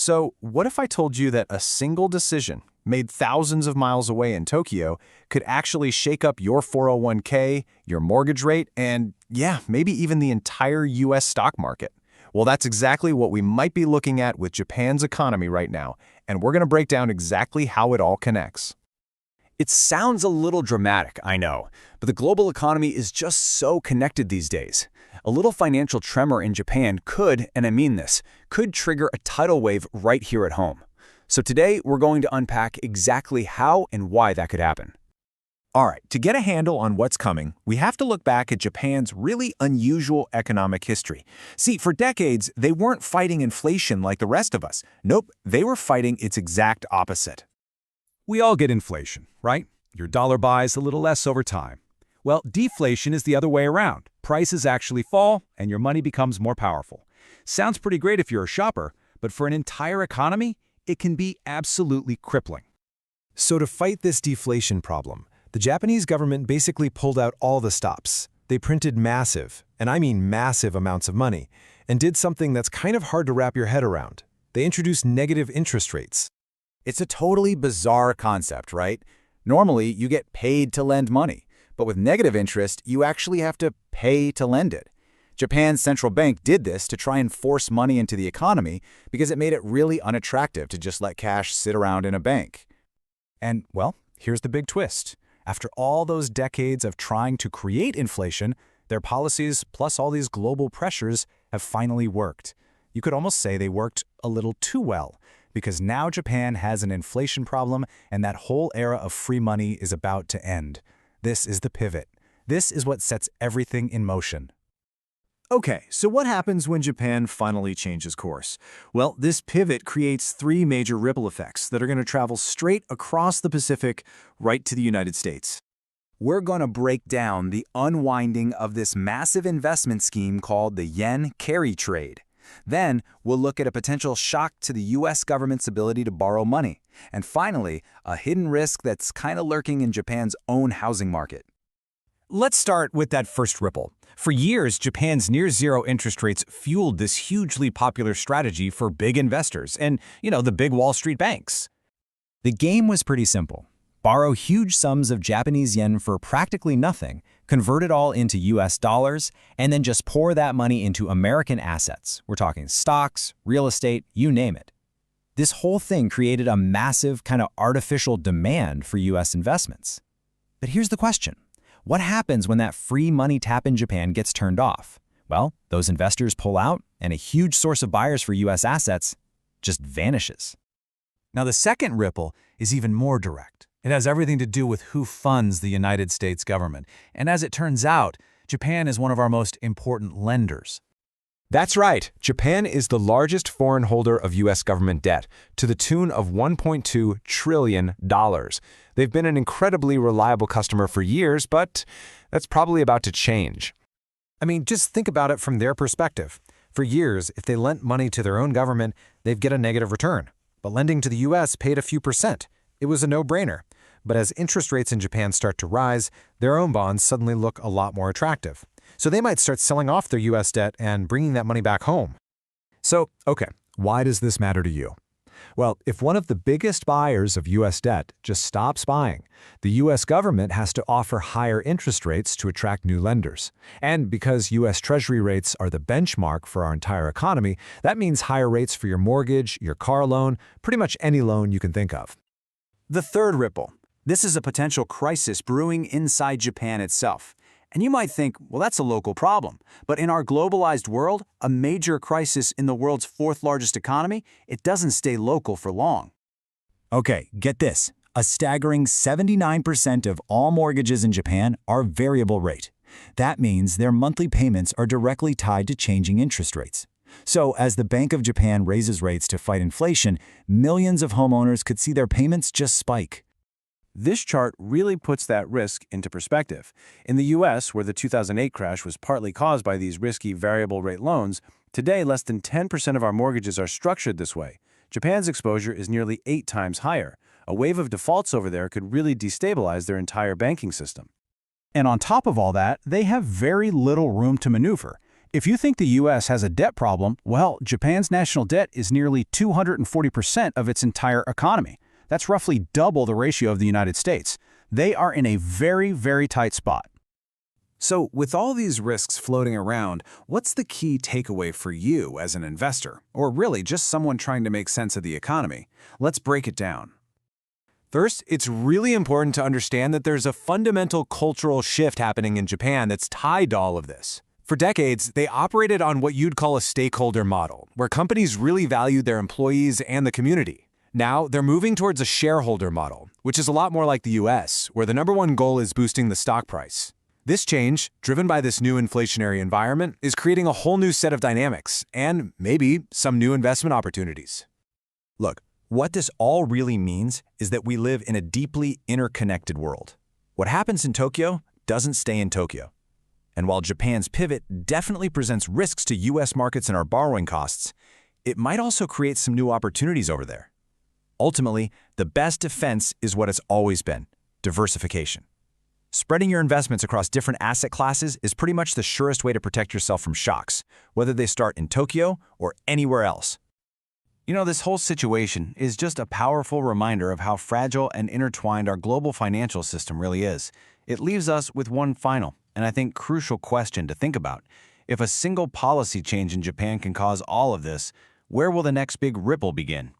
So, what if I told you that a single decision made thousands of miles away in Tokyo could actually shake up your 401k, your mortgage rate, and yeah, maybe even the entire US stock market? Well, that's exactly what we might be looking at with Japan's economy right now, and we're going to break down exactly how it all connects. It sounds a little dramatic, I know, but the global economy is just so connected these days. A little financial tremor in Japan could, and I mean this, could trigger a tidal wave right here at home. So today, we're going to unpack exactly how and why that could happen. All right, to get a handle on what's coming, we have to look back at Japan's really unusual economic history. See, for decades, they weren't fighting inflation like the rest of us. Nope, they were fighting its exact opposite. We all get inflation, right? Your dollar buys a little less over time. Well, deflation is the other way around. Prices actually fall, and your money becomes more powerful. Sounds pretty great if you're a shopper, but for an entire economy, it can be absolutely crippling. So to fight this deflation problem, the Japanese government basically pulled out all the stops. They printed massive, and I mean massive amounts of money, and did something that's kind of hard to wrap your head around. They introduced negative interest rates. It's a totally bizarre concept, right? Normally, you get paid to lend money, but with negative interest, you actually have to pay to lend it. Japan's central bank did this to try and force money into the economy because it made it really unattractive to just let cash sit around in a bank. And, well, here's the big twist. After all those decades of trying to create inflation, their policies, plus all these global pressures, have finally worked. You could almost say they worked a little too well, because now Japan has an inflation problem and that whole era of free money is about to end. This is the pivot. This is what sets everything in motion. Okay, so what happens when Japan finally changes course? Well, this pivot creates three major ripple effects that are going to travel straight across the Pacific right to the United States. We're going to break down the unwinding of this massive investment scheme called the yen carry trade. Then, we'll look at a potential shock to the US government's ability to borrow money. And finally, a hidden risk that's kind of lurking in Japan's own housing market. Let's start with that first ripple. For years, Japan's near-zero interest rates fueled this hugely popular strategy for big investors and, the big Wall Street banks. The game was pretty simple. Borrow huge sums of Japanese yen for practically nothing, convert it all into US dollars, and then just pour that money into American assets. We're talking stocks, real estate, you name it. This whole thing created a massive kind of artificial demand for US investments. But here's the question. What happens when that free money tap in Japan gets turned off? Well, those investors pull out, and a huge source of buyers for US assets just vanishes. Now, the second ripple is even more direct. It has everything to do with who funds the United States government. And as it turns out, Japan is one of our most important lenders. That's right. Japan is the largest foreign holder of U.S. government debt, to the tune of $1.2 trillion. They've been an incredibly reliable customer for years, but that's probably about to change. I mean, just think about it from their perspective. For years, if they lent money to their own government, they'd get a negative return. But lending to the U.S. paid a few percent. It was a no-brainer. But as interest rates in Japan start to rise, their own bonds suddenly look a lot more attractive. So they might start selling off their U.S. debt and bringing that money back home. So, okay, why does this matter to you? Well, if one of the biggest buyers of U.S. debt just stops buying, the U.S. government has to offer higher interest rates to attract new lenders. And because U.S. Treasury rates are the benchmark for our entire economy, that means higher rates for your mortgage, your car loan, pretty much any loan you can think of. The third ripple. This is a potential crisis brewing inside Japan itself. And you might think, well, that's a local problem. But in our globalized world, a major crisis in the world's fourth largest economy, it doesn't stay local for long. Okay, get this. A staggering 79% of all mortgages in Japan are variable rate. That means their monthly payments are directly tied to changing interest rates. So as the Bank of Japan raises rates to fight inflation, millions of homeowners could see their payments just spike. This chart really puts that risk into perspective. In the US, where the 2008 crash was partly caused by these risky variable rate loans, today less than 10% of our mortgages are structured this way. Japan's exposure is nearly 8 times higher. A wave of defaults over there could really destabilize their entire banking system. And on top of all that, they have very little room to maneuver. If you think the U.S. has a debt problem, well, Japan's national debt is nearly 240% of its entire economy. That's roughly double the ratio of the United States. They are in a very, very tight spot. So, with all these risks floating around, what's the key takeaway for you as an investor, or really just someone trying to make sense of the economy? Let's break it down. First, it's really important to understand that there's a fundamental cultural shift happening in Japan that's tied to all of this. For decades, they operated on what you'd call a stakeholder model, where companies really valued their employees and the community. Now, they're moving towards a shareholder model, which is a lot more like the US, where the number one goal is boosting the stock price. This change, driven by this new inflationary environment, is creating a whole new set of dynamics and maybe some new investment opportunities. Look, what this all really means is that we live in a deeply interconnected world. What happens in Tokyo doesn't stay in Tokyo. And while Japan's pivot definitely presents risks to US markets and our borrowing costs, it might also create some new opportunities over there. Ultimately, the best defense is what it's always been: diversification. Spreading your investments across different asset classes is pretty much the surest way to protect yourself from shocks, whether they start in Tokyo or anywhere else. You know, this whole situation is just a powerful reminder of how fragile and intertwined our global financial system really is. It leaves us with one final, and I think crucial question to think about. If a single policy change in Japan can cause all of this, where will the next big ripple begin?